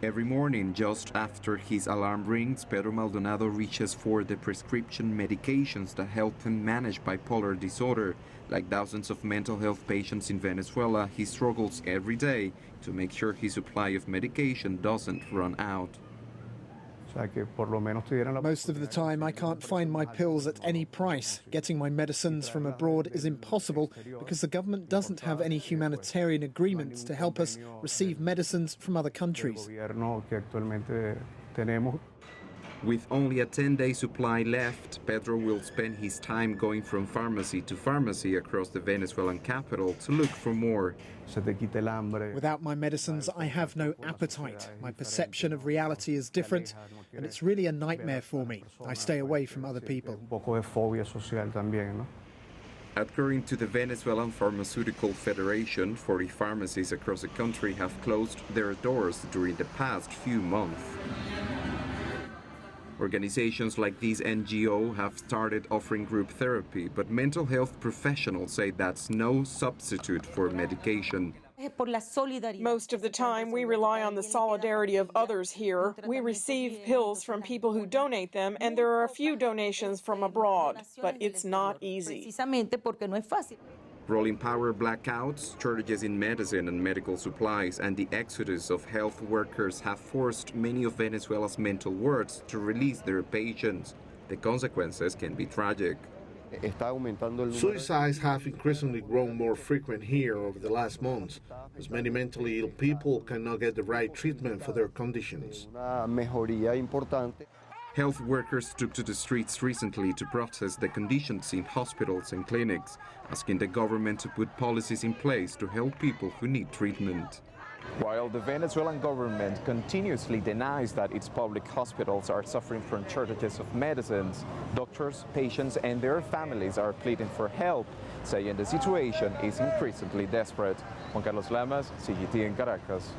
Every morning, just after his alarm rings, Pedro Maldonado reaches for the prescription medications that help him manage bipolar disorder. Like thousands of mental health patients in Venezuela, he struggles every day to make sure his supply of medication doesn't run out. Most of the time, I can't find my pills at any price. Getting my medicines from abroad is impossible because the government doesn't have any humanitarian agreements to help us receive medicines from other countries. With only a 10-day supply left, Pedro will spend his time going from pharmacy to pharmacy across the Venezuelan capital to look for more. Without my medicines, I have no appetite. My perception of reality is different, and it's really a nightmare for me. I stay away from other people. According to the Venezuelan Pharmaceutical Federation, 40 pharmacies across the country have closed their doors during the past few months. Organizations like this NGO have started offering group therapy, but mental health professionals say that's no substitute for medication. Most of the time, we rely on the solidarity of others here. We receive pills from people who donate them, and there are a few donations from abroad, but it's not easy. Rolling power blackouts, shortages in medicine and medical supplies, and the exodus of health workers have forced many of Venezuela's mental wards to release their patients. The consequences can be tragic. Suicides have increasingly grown more frequent here over the last months, as many mentally ill people cannot get the right treatment for their conditions. Health workers took to the streets recently to protest the conditions in hospitals and clinics, asking the government to put policies in place to help people who need treatment. While the Venezuelan government continuously denies that its public hospitals are suffering from shortages of medicines, doctors, patients, and their families are pleading for help, saying the situation is increasingly desperate. Juan Lamas, CGTN Caracas.